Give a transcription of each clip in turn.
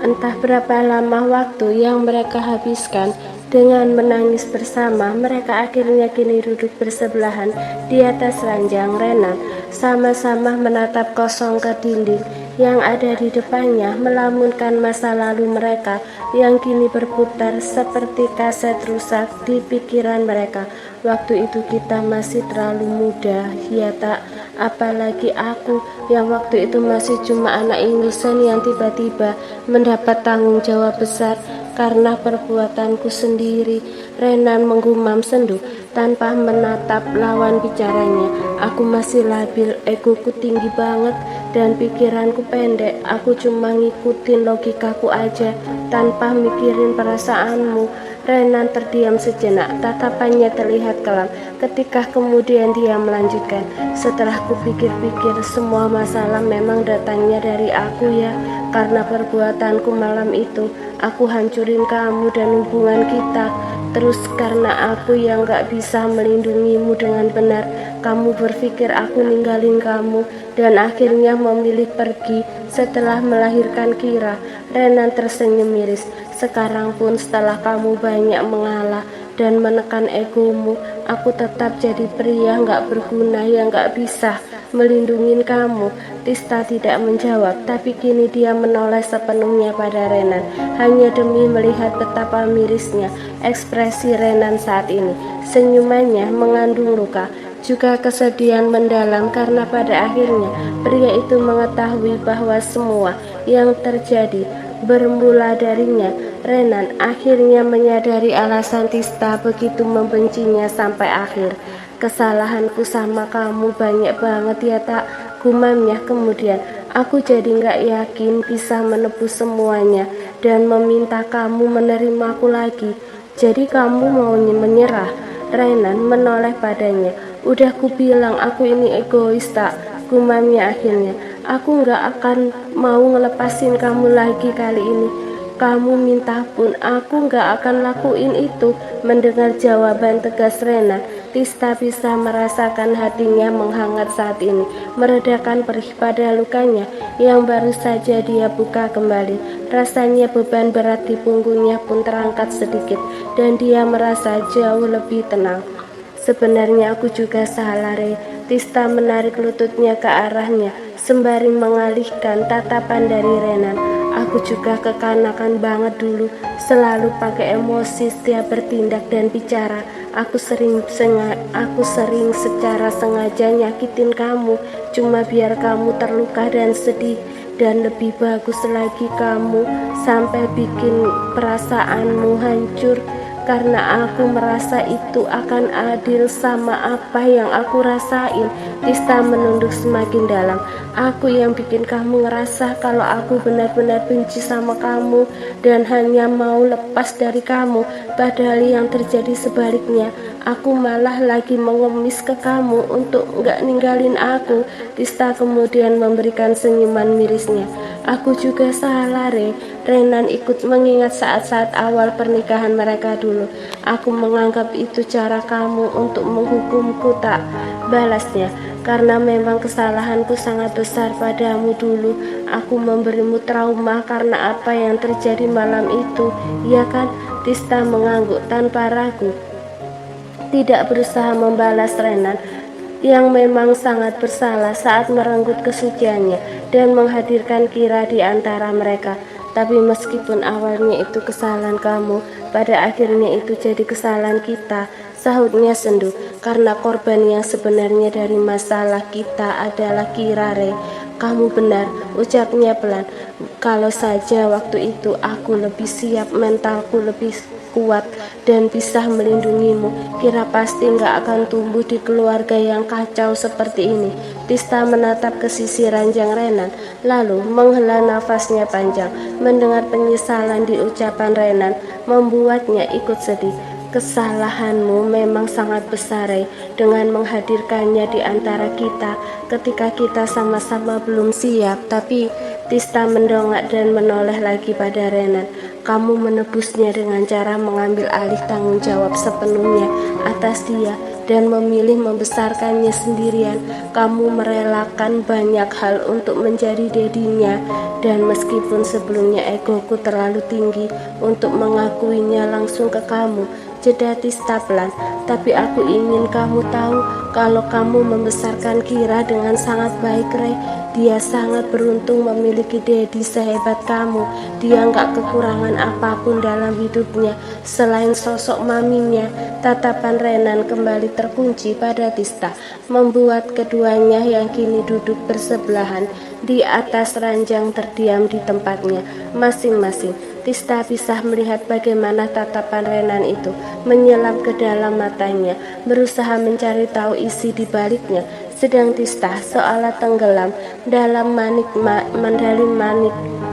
Entah berapa lama waktu yang mereka habiskan dengan menangis bersama, mereka akhirnya kini duduk bersebelahan di atas ranjang Renan, sama-sama menatap kosong ke dinding yang ada di depannya, melamunkan masa lalu mereka yang kini berputar seperti kaset rusak di pikiran mereka. Waktu itu kita masih terlalu muda, ya tak? Apalagi aku yang waktu itu masih cuma anak ingusan yang tiba-tiba mendapat tanggung jawab besar karena perbuatanku sendiri. Renan menggumam sendu tanpa menatap lawan bicaranya. Aku masih labil, egoku tinggi banget dan pikiranku pendek. Aku cuma ngikutin logikaku aja tanpa mikirin perasaanmu. Renan terdiam sejenak, tatapannya terlihat kelam. Ketika kemudian dia melanjutkan, setelah kupikir-pikir, semua masalah memang datangnya dari aku ya. Karena perbuatanku malam itu, aku hancurin kamu dan hubungan kita. Terus karena aku yang gak bisa melindungimu dengan benar, kamu berpikir aku ninggalin kamu dan akhirnya memilih pergi setelah melahirkan Kira. Renan tersenyum miris. Sekarang pun setelah kamu banyak mengalah dan menekan egomu, aku tetap jadi pria gak berguna yang gak bisa melindungi kamu. Tista tidak menjawab, tapi kini dia menoleh sepenuhnya pada Renan, hanya demi melihat betapa mirisnya ekspresi Renan saat ini. Senyumannya mengandung luka, juga kesedihan mendalam karena pada akhirnya pria itu mengetahui bahwa semua yang terjadi bermula darinya. Renan akhirnya menyadari alasan Tista begitu membencinya sampai akhir. Kesalahanku sama kamu banyak banget ya tak, gumamnya kemudian. Aku jadi gak yakin bisa menebus semuanya dan meminta kamu menerimaku lagi. Jadi kamu mau menyerah? Renan menoleh padanya. Udah kubilang aku ini egois tak, gumamnya akhirnya. Aku gak akan mau ngelepasin kamu lagi kali ini. Kamu minta pun aku gak akan lakuin itu. Mendengar jawaban tegas Renan, Tista bisa merasakan hatinya menghangat saat ini, meredakan perih pada lukanya yang baru saja dia buka kembali. Rasanya beban berat di punggungnya pun terangkat sedikit dan dia merasa jauh lebih tenang. Sebenarnya aku juga salah, Re. Tista menarik lututnya ke arahnya sembari mengalihkan tatapan dari Renan. Aku juga kekanakan banget dulu, selalu pakai emosi setiap bertindak dan bicara. Aku sering secara sengaja nyakitin kamu, cuma biar kamu terluka dan sedih. Dan lebih bagus lagi kamu sampai bikin perasaanmu hancur karena aku merasa itu akan adil sama apa yang aku rasain. Tista menunduk semakin dalam. Aku yang bikin kamu ngerasa kalau aku benar-benar benci sama kamu dan hanya mau lepas dari kamu, padahal yang terjadi sebaliknya. Aku malah lagi mengemis ke kamu untuk gak ninggalin aku. Tista kemudian memberikan senyuman mirisnya. Aku juga salah, Re. Renan ikut mengingat saat-saat awal pernikahan mereka dulu. Aku menganggap itu cara kamu untuk menghukumku tak, balasnya. Karena memang kesalahanku sangat besar padamu dulu. Aku memberimu trauma karena apa yang terjadi malam itu, ya kan? Tista mengangguk tanpa ragu, tidak berusaha membalas Renan yang memang sangat bersalah saat merenggut kesuciannya dan menghadirkan Kira di antara mereka. Tapi meskipun awalnya itu kesalahan kamu, pada akhirnya itu jadi kesalahan kita, sahutnya sendu. Karena korban yang sebenarnya dari masalah kita adalah Kira, Re. Kamu benar, ucapnya pelan. Kalau saja waktu itu aku lebih siap, mentalku lebih kuat dan bisa melindungimu, Kira pasti gak akan tumbuh di keluarga yang kacau seperti ini. Tista menatap ke sisi ranjang Renan, lalu menghela nafasnya panjang. Mendengar penyesalan di ucapan Renan membuatnya ikut sedih. Kesalahanmu memang sangat besar, Re, dengan menghadirkannya di antara kita ketika kita sama-sama belum siap. Tapi Tista mendongak dan menoleh lagi pada Renan. Kamu menebusnya dengan cara mengambil alih tanggung jawab sepenuhnya atas dia. dan memilih membesarkannya sendirian. Kamu merelakan banyak hal untuk menjadi dedinya, dan meskipun sebelumnya egoku terlalu tinggi untuk mengakuinya langsung ke kamu, jeda Tista pelan. Tapi aku ingin kamu tahu kalau kamu membesarkan Kira dengan sangat baik, Rey. Dia sangat beruntung memiliki Dedi sehebat kamu. Dia nggak kekurangan apapun dalam hidupnya selain sosok maminya. Tatapan Renan kembali terkunci pada Tista, membuat keduanya yang kini duduk bersebelahan di atas ranjang terdiam di tempatnya masing-masing. Tista bisa melihat bagaimana tatapan Renan itu menyelam ke dalam matanya, berusaha mencari tahu isi di baliknya. Sedang Tista seolah tenggelam dalam manik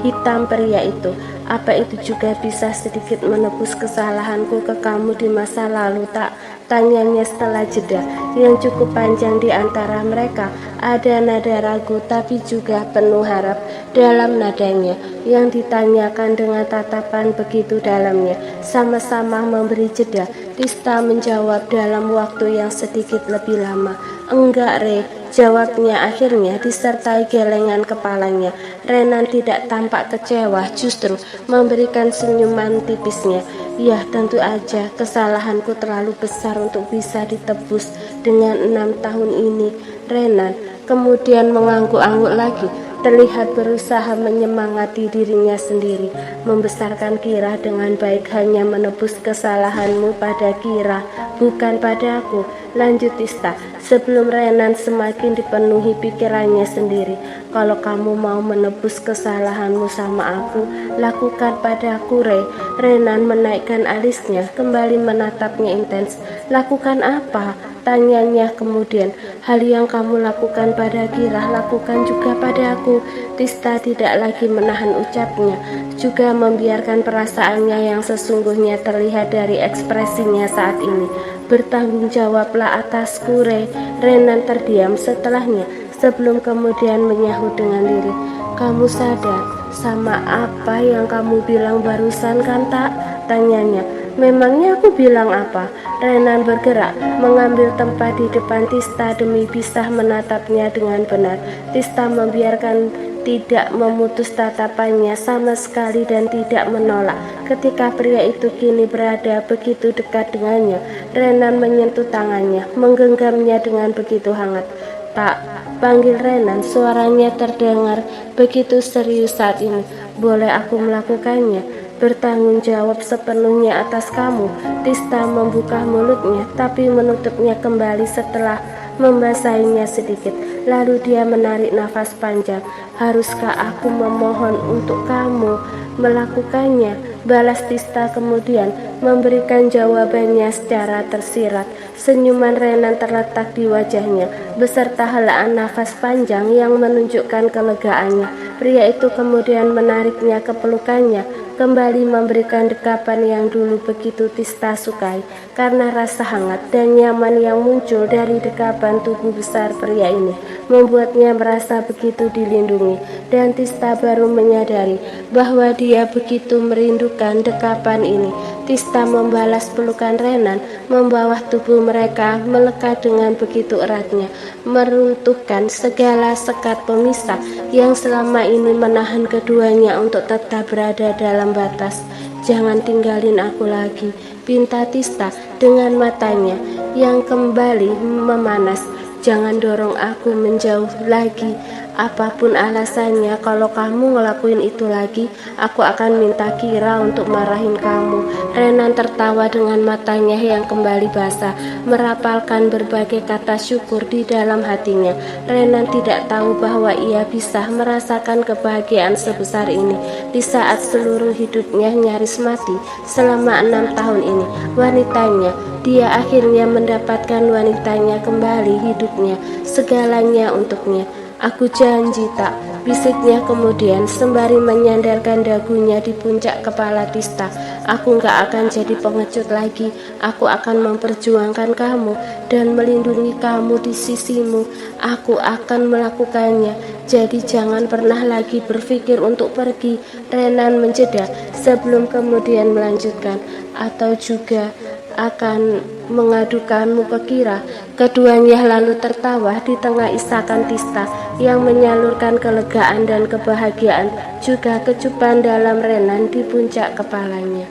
hitam pria itu. Apa itu juga bisa sedikit menebus kesalahanku ke kamu di masa lalu, tak? Tanyanya setelah jeda yang cukup panjang. Di antara mereka ada nada ragu tapi juga penuh harap dalam nadanya yang ditanyakan dengan tatapan begitu dalamnya. Sama-sama memberi jeda. Tista menjawab dalam waktu yang sedikit lebih lama. Enggak, Rey, jawabnya akhirnya disertai gelengan kepalanya. Renan tidak tampak kecewa, justru memberikan senyuman tipisnya. Ya, tentu aja kesalahanku terlalu besar untuk bisa ditebus dengan 6 tahun ini. Renan kemudian mengangguk-angguk lagi, terlihat berusaha menyemangati dirinya sendiri. Membesarkan Kira dengan baik hanya menebus kesalahanmu pada Kira, bukan padaku, lanjut Tista sebelum Renan semakin dipenuhi pikirannya sendiri. Kalau kamu mau menebus kesalahanmu sama aku, lakukan padaku, Rey. Renan menaikkan alisnya, kembali menatapnya intens. Lakukan apa? Tanyanya kemudian. Hal yang kamu lakukan pada Kira, lakukan juga pada aku. Tista tidak lagi menahan ucapnya, juga membiarkan perasaannya yang sesungguhnya terlihat dari ekspresinya saat ini. Bertanggung jawablah atasku, Rey. Renan terdiam setelahnya sebelum kemudian menyahut dengan diri. Kamu sadar sama apa yang kamu bilang barusan kan, tak? Tanyanya. Memangnya aku bilang apa? Renan bergerak, mengambil tempat di depan Tista demi bisa menatapnya dengan benar. Tista membiarkan, tidak memutus tatapannya sama sekali dan tidak menolak. Ketika pria itu kini berada begitu dekat dengannya, Renan menyentuh tangannya, menggenggamnya dengan begitu hangat. Tak, panggil Renan, suaranya terdengar begitu serius saat ini. Boleh aku melakukannya? Bertanggung jawab sepenuhnya atas kamu. Tista membuka mulutnya tapi menutupnya kembali setelah membasahinya sedikit. Lalu dia menarik nafas panjang. Haruskah aku memohon untuk kamu melakukannya? Balas Tista kemudian memberikan jawabannya secara tersirat. Senyuman Renan terletak di wajahnya beserta helaan nafas panjang yang menunjukkan kelegaannya. Pria itu kemudian menariknya ke pelukannya, kembali memberikan dekapan yang dulu begitu Tista sukai karena rasa hangat dan nyaman yang muncul dari dekapan tubuh besar pria ini membuatnya merasa begitu dilindungi, dan Tista baru menyadari bahwa dia begitu merindukan dekapan ini. Tista membalas pelukan Renan, membawa tubuh mereka melekat dengan begitu eratnya, meruntuhkan segala sekat pemisah yang selama ini menahan keduanya untuk tetap berada dalam batas. Jangan tinggalin aku lagi, pinta Tista dengan matanya yang kembali memanas. Jangan dorong aku menjauh lagi. Apapun alasannya, kalau kamu ngelakuin itu lagi, aku akan minta Kira untuk marahin kamu. Renan tertawa dengan matanya yang kembali basah, merapalkan berbagai kata syukur di dalam hatinya. Renan tidak tahu bahwa ia bisa merasakan kebahagiaan sebesar ini di saat seluruh hidupnya nyaris mati selama 6 tahun ini. Wanitanya, dia akhirnya mendapatkan wanitanya kembali hidupnya, segalanya untuknya. Aku janji, tak, bisiknya kemudian sembari menyandarkan dagunya di puncak kepala Tista. Aku gak akan jadi pengecut lagi. Aku akan memperjuangkan kamu dan melindungi kamu di sisimu. Aku akan melakukannya. Jadi jangan pernah lagi berpikir untuk pergi. Renan menjeda sebelum kemudian melanjutkan. Atau juga akan mengadukanmu ke Kira. Keduanya lalu tertawa di tengah isakan Tista yang menyalurkan kelegaan dan kebahagiaan, juga kecupan dalam Renan di puncak kepalanya.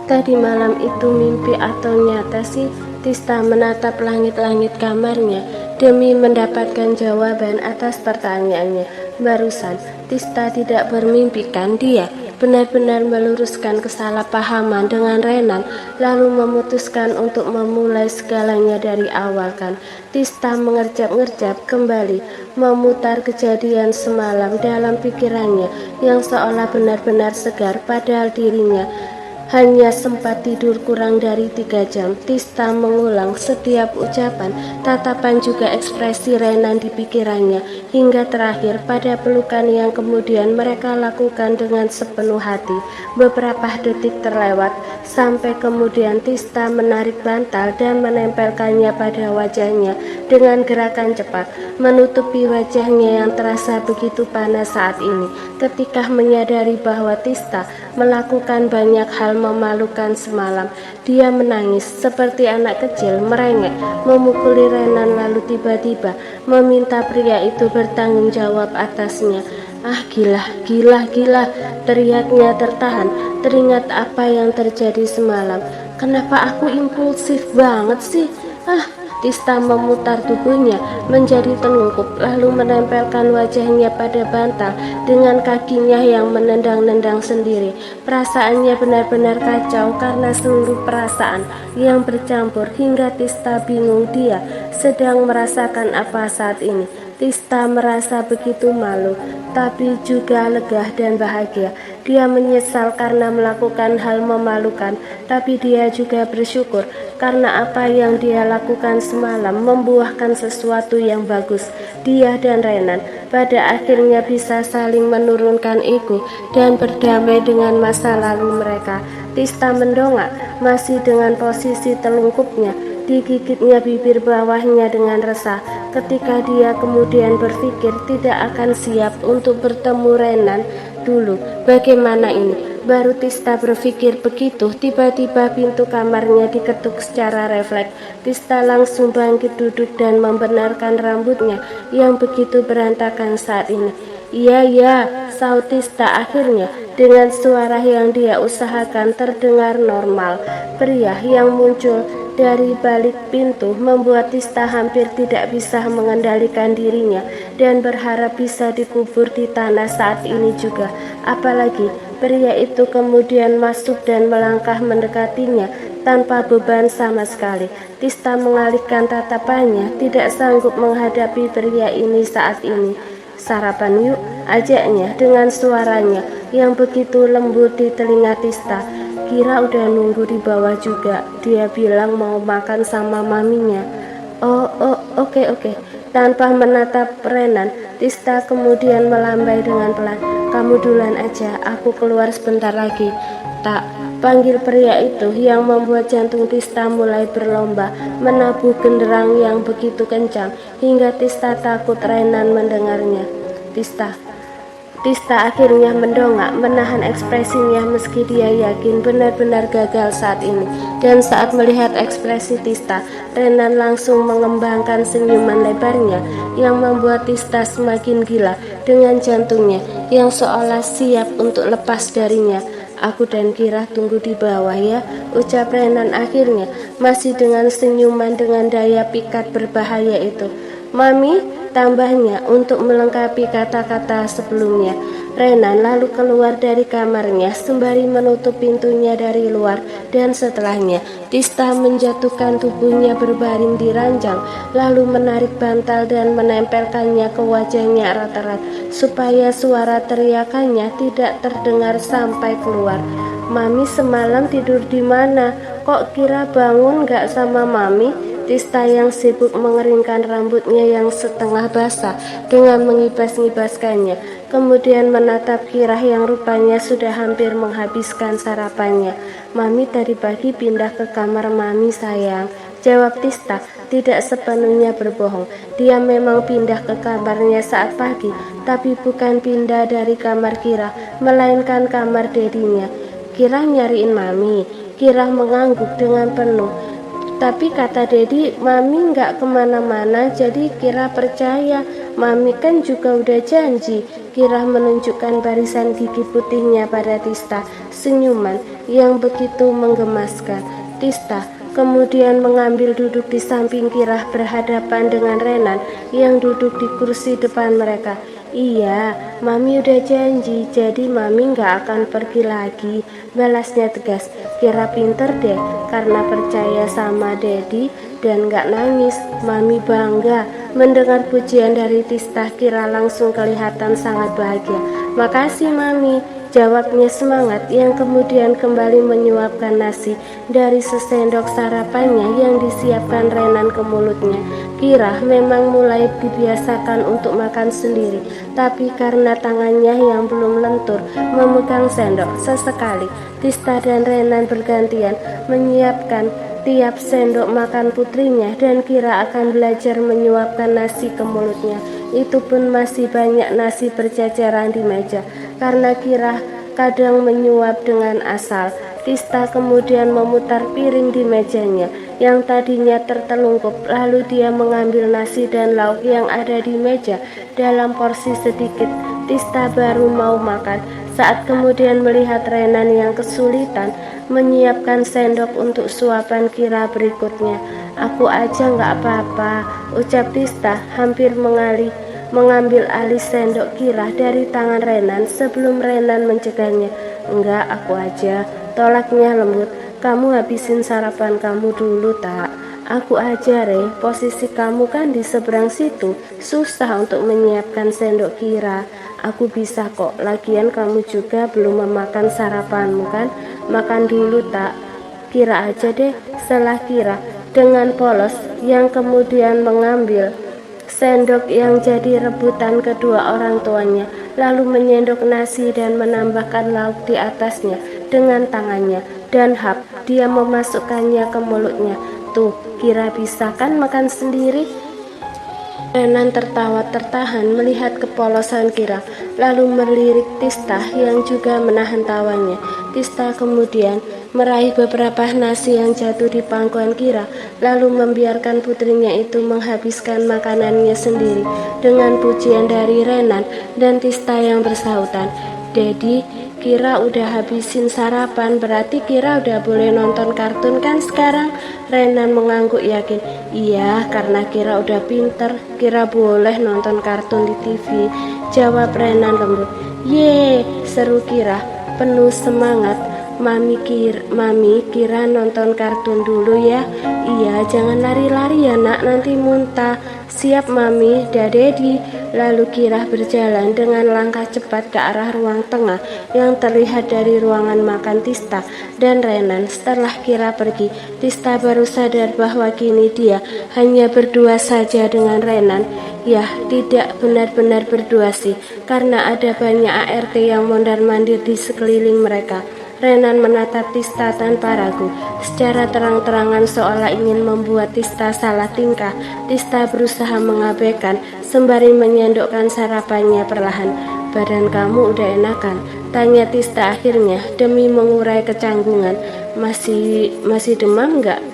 Tadi malam itu mimpi atau nyata sih? Tista menatap langit-langit kamarnya demi mendapatkan jawaban atas pertanyaannya barusan. Tista tidak bermimpi kan? Dia benar-benar meluruskan kesalahpahaman dengan Renan, lalu memutuskan untuk memulai segalanya dari awal kan? Tista mengerjap-ngerjap kembali, memutar kejadian semalam dalam pikirannya yang seolah benar-benar segar, padahal dirinya hanya sempat tidur kurang dari 3 jam. Tista mengulang setiap ucapan, tatapan juga ekspresi Renan di pikirannya, hingga terakhir pada pelukan yang kemudian mereka lakukan dengan sepenuh hati. Beberapa detik terlewat, sampai kemudian Tista menarik bantal dan menempelkannya pada wajahnya dengan gerakan cepat, menutupi wajahnya yang terasa begitu panas saat ini. Ketika menyadari bahwa Tista melakukan banyak hal memalukan semalam, dia menangis seperti anak kecil, merengek, memukuli Renan, lalu tiba-tiba meminta pria itu bertanggung jawab atasnya. Ah, gila, gila, gila, teriaknya tertahan, teringat apa yang terjadi semalam. Kenapa aku impulsif banget sih? Tista memutar tubuhnya menjadi telungkup, lalu menempelkan wajahnya pada bantal dengan kakinya yang menendang-nendang sendiri. Perasaannya benar-benar kacau karena seluruh perasaan yang bercampur hingga Tista bingung dia sedang merasakan apa saat ini. Tista merasa begitu malu, tapi juga lega dan bahagia. Dia menyesal karena melakukan hal memalukan, tapi dia juga bersyukur karena apa yang dia lakukan semalam membuahkan sesuatu yang bagus. Dia dan Renan pada akhirnya bisa saling menurunkan ego dan berdamai dengan masa lalu mereka. Tista mendongak, masih dengan posisi telungkupnya. Digigitnya bibir bawahnya dengan resah ketika dia kemudian berpikir tidak akan siap untuk bertemu Renan dulu. Bagaimana ini? Baru Tista berpikir begitu, tiba-tiba pintu kamarnya diketuk secara refleks. Tista langsung bangkit duduk dan membenarkan rambutnya yang begitu berantakan saat ini. Iya, saut Tista akhirnya dengan suara yang dia usahakan terdengar normal. Pria yang muncul dari balik pintu membuat Tista hampir tidak bisa mengendalikan dirinya dan berharap bisa dikubur di tanah saat ini juga. Apalagi pria itu kemudian masuk dan melangkah mendekatinya tanpa beban sama sekali. Tista mengalihkan tatapannya, tidak sanggup menghadapi pria ini saat ini. Sarapan yuk, ajaknya dengan suaranya yang begitu lembut di telinga Tista. Kira udah nunggu di bawah juga. Dia bilang mau makan sama maminya. Oke. Tanpa menatap Renan, Tista kemudian melambai dengan pelan. Kamu duluan aja, aku keluar sebentar lagi. Tak, panggil pria itu yang membuat jantung Tista mulai berlomba menabuh genderang yang begitu kencang hingga Tista takut Renan mendengarnya. Tista akhirnya mendongak, menahan ekspresinya meski dia yakin benar-benar gagal saat ini. Dan saat melihat ekspresi Tista, Renan langsung mengembangkan senyuman lebarnya yang membuat Tista semakin gila dengan jantungnya yang seolah siap untuk lepas darinya. Aku dan Kira tunggu di bawah ya, ucap Renan akhirnya, masih dengan senyuman dengan daya pikat berbahaya itu. Mami, tambahnya untuk melengkapi kata-kata sebelumnya. Renan lalu keluar dari kamarnya sembari menutup pintunya dari luar, dan setelahnya Tista menjatuhkan tubuhnya berbaring di ranjang, lalu menarik bantal dan menempelkannya ke wajahnya erat-erat supaya suara teriakannya tidak terdengar sampai keluar. Mami semalam tidur di mana? Kok Kira bangun gak sama Mami? Tista yang sibuk mengeringkan rambutnya yang setengah basah dengan mengibas-ngibaskannya, kemudian menatap Kira yang rupanya sudah hampir menghabiskan sarapannya. Mami tadi pagi pindah ke kamar Mami sayang, jawab Tista tidak sepenuhnya berbohong. Dia memang pindah ke kamarnya saat pagi, tapi bukan pindah dari kamar Kira, melainkan kamar dedinya. Kira nyariin Mami. Kira mengangguk dengan penuh. Tapi kata Dedi, Mami nggak kemana-mana, jadi Kira percaya. Mami kan juga udah janji. Kira menunjukkan barisan gigi putihnya pada Tista, senyuman yang begitu menggemaskan. Tista kemudian mengambil duduk di samping Kira berhadapan dengan Renan yang duduk di kursi depan mereka. Iya, Mami udah janji, jadi Mami nggak akan pergi lagi, balasnya tegas. Kira pinter deh, karena percaya sama Dedi dan nggak nangis. Mami bangga mendengar pujian dari Tista. Kira langsung kelihatan sangat bahagia. Makasih Mami, jawabnya semangat, yang kemudian kembali menyuapkan nasi dari sesendok sarapannya yang disiapkan Renan ke mulutnya. Kira memang mulai dibiasakan untuk makan sendiri, tapi karena tangannya yang belum lentur memegang sendok, sesekali Tista dan Renan bergantian menyiapkan tiap sendok makan putrinya, dan Kira akan belajar menyuapkan nasi ke mulutnya. Itu pun masih banyak nasi berceceran di meja, karena Kira kadang menyuap dengan asal. Tista kemudian memutar piring di mejanya yang tadinya tertelungkup, lalu dia mengambil nasi dan lauk yang ada di meja dalam porsi sedikit. Tista baru mau makan saat kemudian melihat Renan yang kesulitan menyiapkan sendok untuk suapan Kira berikutnya. Aku aja nggak apa-apa, ucap Tista hampir mengambil alih sendok Kira dari tangan Renan sebelum Renan mencegahnya. Enggak, aku aja, tolaknya lembut. Kamu habisin sarapan kamu dulu tak? Aku aja Re, posisi kamu kan di seberang situ, susah untuk menyiapkan sendok Kira. Aku bisa kok, lagian kamu juga belum memakan sarapanmu kan? Makan dulu tak? Kira aja deh, selah Kira dengan polos, yang kemudian mengambil sendok yang jadi rebutan kedua orang tuanya, lalu menyendok nasi dan menambahkan lauk di atasnya dengan tangannya, dan dia memasukkannya ke mulutnya. Tuh, Kira bisa kan makan sendiri? Renan tertawa tertahan melihat kepolosan Kira, lalu melirik Tista yang juga menahan tawanya. Tista kemudian meraih beberapa nasi yang jatuh di pangkuan Kira, lalu membiarkan putrinya itu menghabiskan makanannya sendiri dengan pujian dari Renan dan Tista yang bersahutan. Dedi, Kira udah habisin sarapan, berarti Kira udah boleh nonton kartun kan sekarang? Renan mengangguk yakin. Iya, karena Kira udah pinter, Kira boleh nonton kartun di TV, jawab Renan lembut. Ye, seru Kira penuh semangat. Mami Kira nonton kartun dulu ya. Iya, jangan lari-lari ya nak, nanti muntah. Siap Mami, Dedi. Lalu Kira berjalan dengan langkah cepat ke arah ruang tengah yang terlihat dari ruangan makan Tista dan Renan. Setelah Kira pergi, Tista baru sadar bahwa kini dia hanya berdua saja dengan Renan. Ya, tidak benar-benar berdua sih, karena ada banyak ART yang mondar-mandir di sekeliling mereka. Renan menatap Tista tanpa ragu, secara terang-terangan seolah ingin membuat Tista salah tingkah. Tista berusaha mengabaikan sembari menyendokkan sarapannya perlahan. Badan kamu udah enakan? Tanya Tista akhirnya demi mengurai kecanggungan. Masih demam enggak?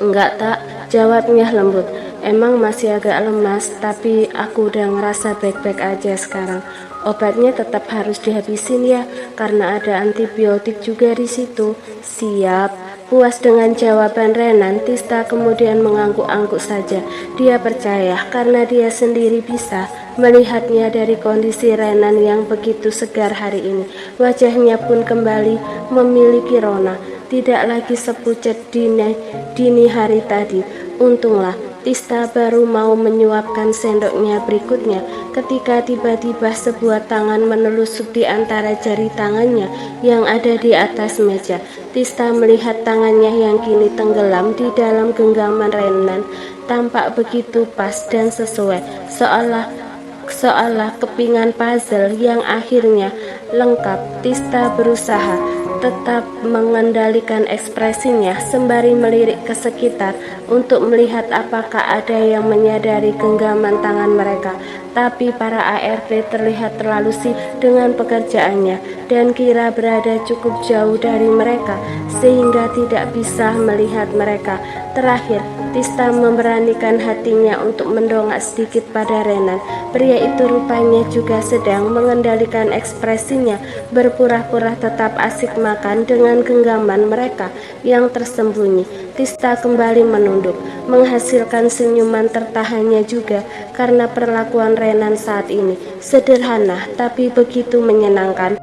Enggak tak, jawabnya lembut. Emang masih agak lemas, tapi aku udah ngerasa baik-baik aja sekarang. Obatnya tetap harus dihabisin ya, karena ada antibiotik juga di situ. Siap. Puas dengan jawaban Renan, Tista kemudian mengangguk-angguk saja. Dia percaya karena dia sendiri bisa melihatnya dari kondisi Renan yang begitu segar hari ini. Wajahnya pun kembali memiliki rona, tidak lagi sepucat dini hari tadi. Untunglah Tista baru mau menyuapkan sendoknya berikutnya ketika tiba-tiba sebuah tangan menelusup di antara jari tangannya yang ada di atas meja. Tista melihat tangannya yang kini tenggelam di dalam genggaman Renan, tampak begitu pas dan sesuai, seolah kepingan puzzle yang akhirnya lengkap. Tista berusaha tetap mengendalikan ekspresinya sembari melirik ke sekitar untuk melihat apakah ada yang menyadari genggaman tangan mereka. tapi para ART terlihat terlalu sibuk dengan pekerjaannya dan Kira berada cukup jauh dari mereka sehingga tidak bisa melihat mereka. Terakhir, Tista memberanikan hatinya untuk mendongak sedikit pada Renan. Pria itu rupanya juga sedang mengendalikan ekspresinya, berpura-pura tetap asik makan dengan genggaman mereka yang tersembunyi. Tista kembali menunduk, menghasilkan senyuman tertahannya juga karena perlakuan Renan saat ini sederhana tapi begitu menyenangkan.